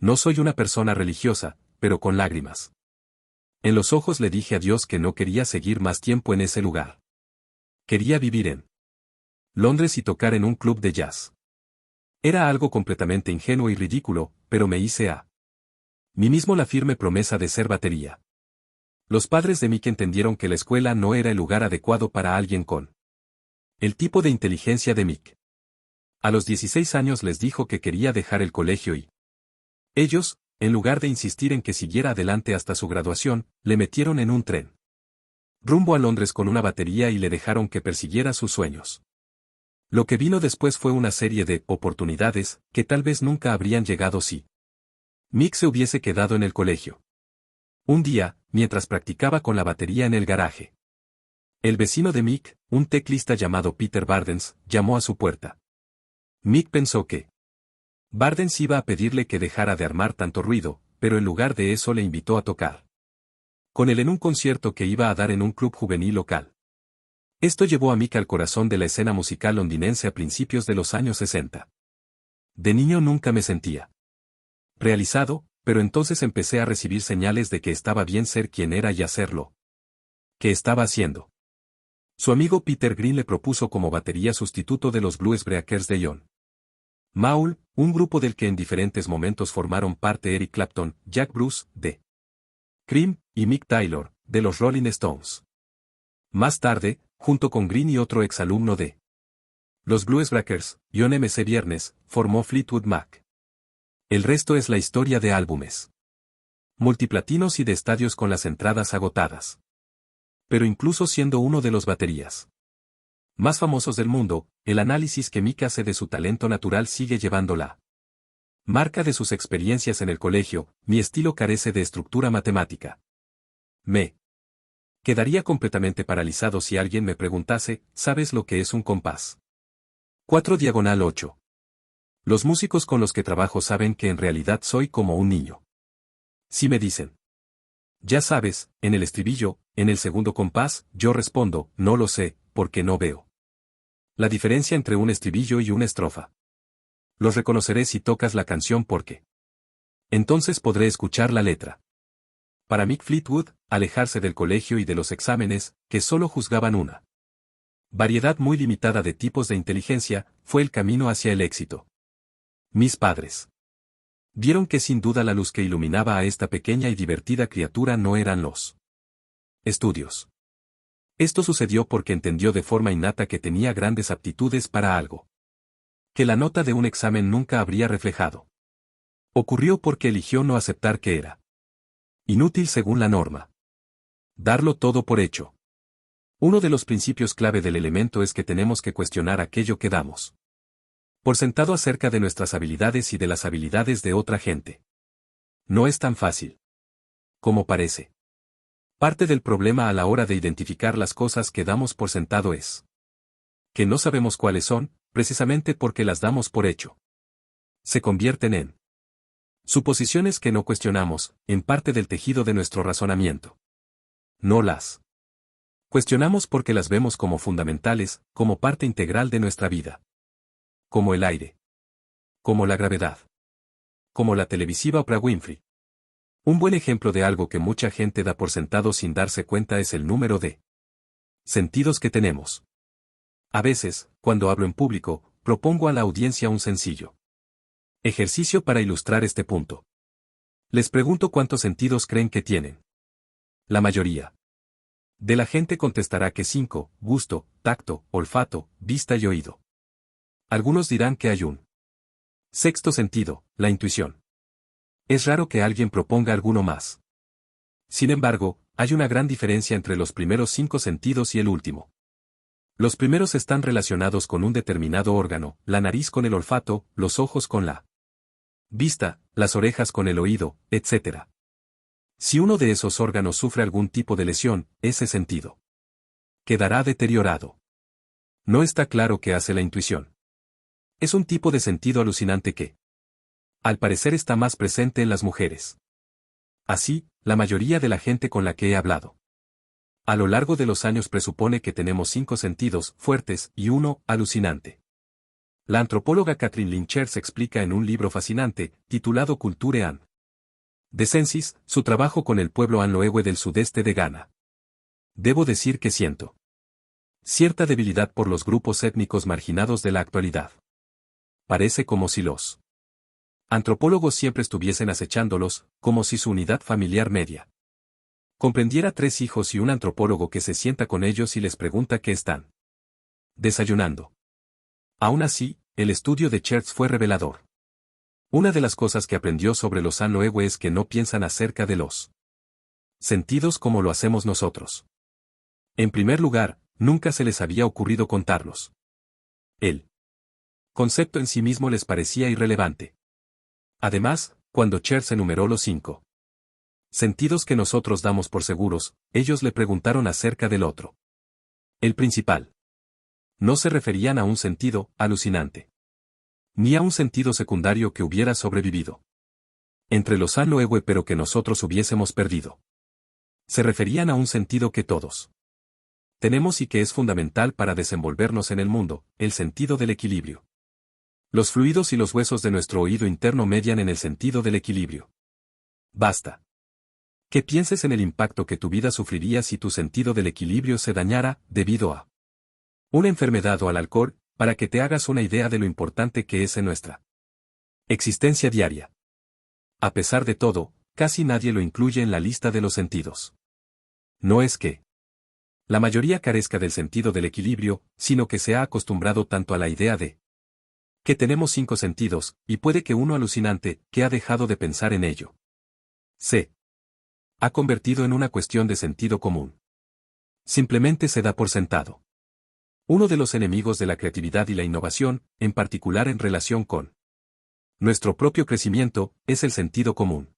No soy una persona religiosa, pero con lágrimas. En los ojos le dije a Dios que no quería seguir más tiempo en ese lugar. Quería vivir en Londres y tocar en un club de jazz. Era algo completamente ingenuo y ridículo, pero me hice a mí mismo la firme promesa de ser batería. Los padres de Mick entendieron que la escuela no era el lugar adecuado para alguien con el tipo de inteligencia de Mick. A los 16 años les dijo que quería dejar el colegio y ellos, en lugar de insistir en que siguiera adelante hasta su graduación, le metieron en un tren rumbo a Londres con una batería y le dejaron que persiguiera sus sueños. Lo que vino después fue una serie de oportunidades que tal vez nunca habrían llegado si Mick se hubiese quedado en el colegio. Un día, mientras practicaba con la batería en el garaje, el vecino de Mick, un teclista llamado Peter Bardens, llamó a su puerta. Mick pensó que Bardens iba a pedirle que dejara de armar tanto ruido, pero en lugar de eso le invitó a tocar con él en un concierto que iba a dar en un club juvenil local. Esto llevó a Mick al corazón de la escena musical londinense a principios de los años 60. De niño nunca me sentía realizado, pero entonces empecé a recibir señales de que estaba bien ser quien era y hacerlo que estaba haciendo. Su amigo Peter Green le propuso como batería sustituto de los Blues Breakers de John Mayall, un grupo del que en diferentes momentos formaron parte Eric Clapton, Jack Bruce, de Cream, y Mick Taylor, de los Rolling Stones. Más tarde, junto con Green y otro exalumno de los Bluesbreakers, John M.C. Viernes, formó Fleetwood Mac. El resto es la historia de álbumes multiplatinos y de estadios con las entradas agotadas. Pero incluso siendo uno de los baterías más famosos del mundo, el análisis que Mick hace de su talento natural sigue llevándola. Marca de sus experiencias en el colegio, mi estilo carece de estructura matemática. Me quedaría completamente paralizado si alguien me preguntase, ¿sabes lo que es un compás? 4/8. Los músicos con los que trabajo saben que en realidad soy como un niño. Si me dicen, ya sabes, en el estribillo, en el segundo compás, yo respondo, no lo sé, porque no veo la diferencia entre un estribillo y una estrofa. Los reconoceré si tocas la canción porque entonces podré escuchar la letra. Para Mick Fleetwood, alejarse del colegio y de los exámenes, que solo juzgaban una variedad muy limitada de tipos de inteligencia, fue el camino hacia el éxito. Mis padres vieron que sin duda la luz que iluminaba a esta pequeña y divertida criatura no eran los estudios. Esto sucedió porque entendió de forma innata que tenía grandes aptitudes para algo que la nota de un examen nunca habría reflejado. Ocurrió porque eligió no aceptar que era inútil según la norma. Darlo todo por hecho. Uno de los principios clave del elemento es que tenemos que cuestionar aquello que damos por sentado acerca de nuestras habilidades y de las habilidades de otra gente. No es tan fácil como parece. Parte del problema a la hora de identificar las cosas que damos por sentado es que no sabemos cuáles son, precisamente porque las damos por hecho. Se convierten en suposiciones que no cuestionamos, en parte del tejido de nuestro razonamiento. No las cuestionamos porque las vemos como fundamentales, como parte integral de nuestra vida. Como el aire. Como la gravedad. Como la televisiva Oprah Winfrey. Un buen ejemplo de algo que mucha gente da por sentado sin darse cuenta es el número de sentidos que tenemos. A veces, cuando hablo en público, propongo a la audiencia un sencillo ejercicio para ilustrar este punto. Les pregunto cuántos sentidos creen que tienen. La mayoría de la gente contestará que 5, gusto, tacto, olfato, vista y oído. Algunos dirán que hay un sexto sentido, la intuición. Es raro que alguien proponga alguno más. Sin embargo, hay una gran diferencia entre los primeros 5 sentidos y el último. Los primeros están relacionados con un determinado órgano, la nariz con el olfato, los ojos con la vista, las orejas con el oído, etc. Si uno de esos órganos sufre algún tipo de lesión, ese sentido quedará deteriorado. No está claro qué hace la intuición. Es un tipo de sentido alucinante que, al parecer, está más presente en las mujeres. Así, la mayoría de la gente con la que he hablado a lo largo de los años presupone que tenemos 5 sentidos fuertes y uno alucinante. La antropóloga Catherine Lynchers explica en un libro fascinante, titulado Culture and the Senses, su trabajo con el pueblo Anloewe del sudeste de Ghana. Debo decir que siento cierta debilidad por los grupos étnicos marginados de la actualidad. Parece como si los antropólogos siempre estuviesen acechándolos, como si su unidad familiar media comprendiera 3 hijos y un antropólogo que se sienta con ellos y les pregunta qué están desayunando. Aún así, el estudio de Chertz fue revelador. Una de las cosas que aprendió sobre los Anloewe es que no piensan acerca de los sentidos como lo hacemos nosotros. En primer lugar, nunca se les había ocurrido contarlos. El concepto en sí mismo les parecía irrelevante. Además, cuando Chertz enumeró los 5 sentidos que nosotros damos por seguros, ellos le preguntaron acerca del otro. El principal. No se referían a un sentido alucinante, ni a un sentido secundario que hubiera sobrevivido entre los Anloewe pero que nosotros hubiésemos perdido. Se referían a un sentido que todos tenemos y que es fundamental para desenvolvernos en el mundo, el sentido del equilibrio. Los fluidos y los huesos de nuestro oído interno median en el sentido del equilibrio. Basta que pienses en el impacto que tu vida sufriría si tu sentido del equilibrio se dañara, debido a una enfermedad o al alcohol, para que te hagas una idea de lo importante que es en nuestra existencia diaria. A pesar de todo, casi nadie lo incluye en la lista de los sentidos. No es que la mayoría carezca del sentido del equilibrio, sino que se ha acostumbrado tanto a la idea de que tenemos 5 sentidos, y puede que uno alucinante, que ha dejado de pensar en ello. Se ha convertido en una cuestión de sentido común. Simplemente se da por sentado. Uno de los enemigos de la creatividad y la innovación, en particular en relación con nuestro propio crecimiento, es el sentido común.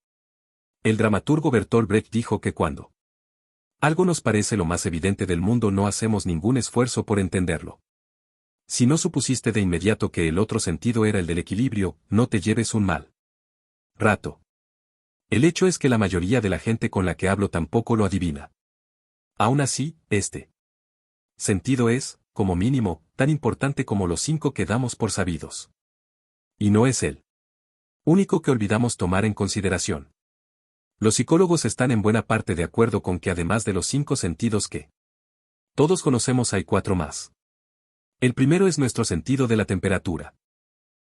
El dramaturgo Bertolt Brecht dijo que cuando algo nos parece lo más evidente del mundo no hacemos ningún esfuerzo por entenderlo. Si no supusiste de inmediato que el otro sentido era el del equilibrio, no te lleves un mal rato. El hecho es que la mayoría de la gente con la que hablo tampoco lo adivina. Aún así, este sentido es, como mínimo, tan importante como los 5 que damos por sabidos. Y no es el único que olvidamos tomar en consideración. Los psicólogos están en buena parte de acuerdo con que además de los 5 sentidos que todos conocemos hay 4 más. El primero es nuestro sentido de la temperatura.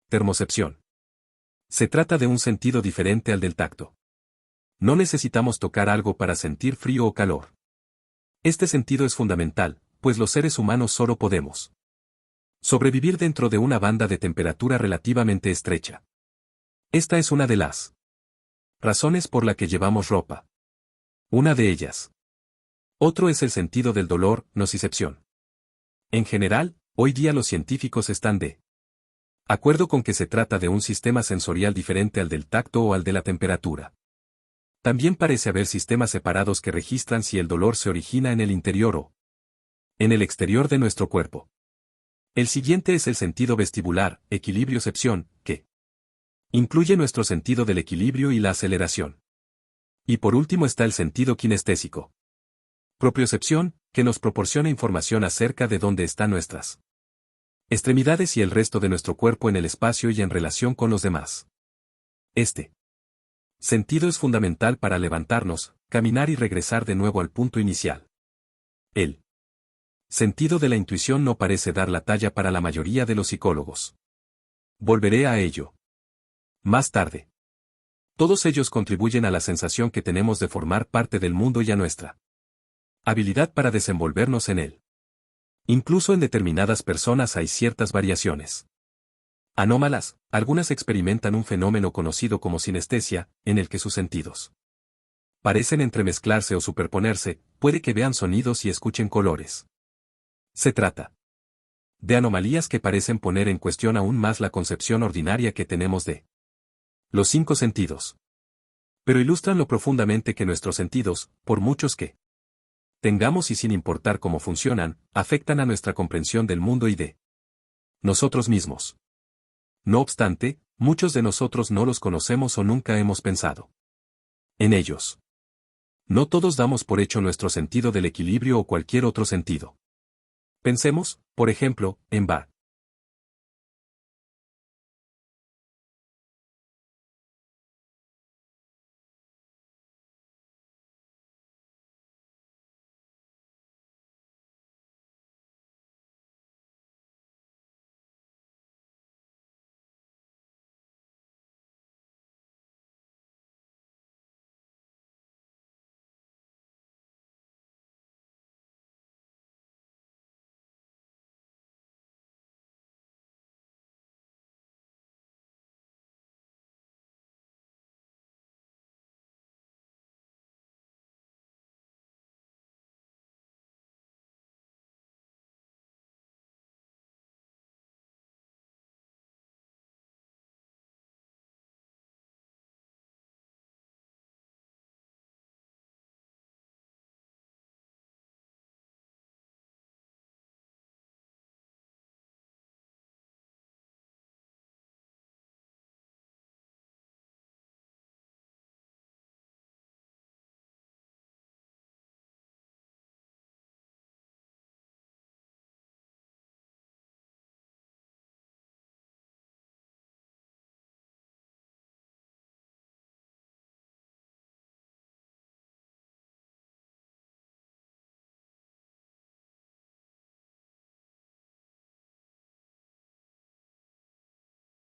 Termocepción. Se trata de un sentido diferente al del tacto. No necesitamos tocar algo para sentir frío o calor. Este sentido es fundamental, pues los seres humanos solo podemos sobrevivir dentro de una banda de temperatura relativamente estrecha. Esta es una de las razones por la que llevamos ropa. Una de ellas. Otro es el sentido del dolor, nocicepción. En general, hoy día los científicos están de acuerdo con que se trata de un sistema sensorial diferente al del tacto o al de la temperatura. También parece haber sistemas separados que registran si el dolor se origina en el interior o en el exterior de nuestro cuerpo. El siguiente es el sentido vestibular, equilibriocepción, que incluye nuestro sentido del equilibrio y la aceleración. Y por último está el sentido kinestésico. Propiocepción, que nos proporciona información acerca de dónde están nuestras extremidades y el resto de nuestro cuerpo en el espacio y en relación con los demás. Este sentido es fundamental para levantarnos, caminar y regresar de nuevo al punto inicial. El sentido de la intuición no parece dar la talla para la mayoría de los psicólogos. Volveré a ello más tarde. Todos ellos contribuyen a la sensación que tenemos de formar parte del mundo y a nuestra habilidad para desenvolvernos en él. Incluso en determinadas personas hay ciertas variaciones anómalas. Algunas experimentan un fenómeno conocido como sinestesia, en el que sus sentidos parecen entremezclarse o superponerse, puede que vean sonidos y escuchen colores. Se trata de anomalías que parecen poner en cuestión aún más la concepción ordinaria que tenemos de los 5 sentidos. Pero ilustran lo profundamente que nuestros sentidos, por muchos que tengamos y sin importar cómo funcionan, afectan a nuestra comprensión del mundo y de nosotros mismos. No obstante, muchos de nosotros no los conocemos o nunca hemos pensado en ellos. No todos damos por hecho nuestro sentido del equilibrio o cualquier otro sentido. Pensemos, por ejemplo, en Bach.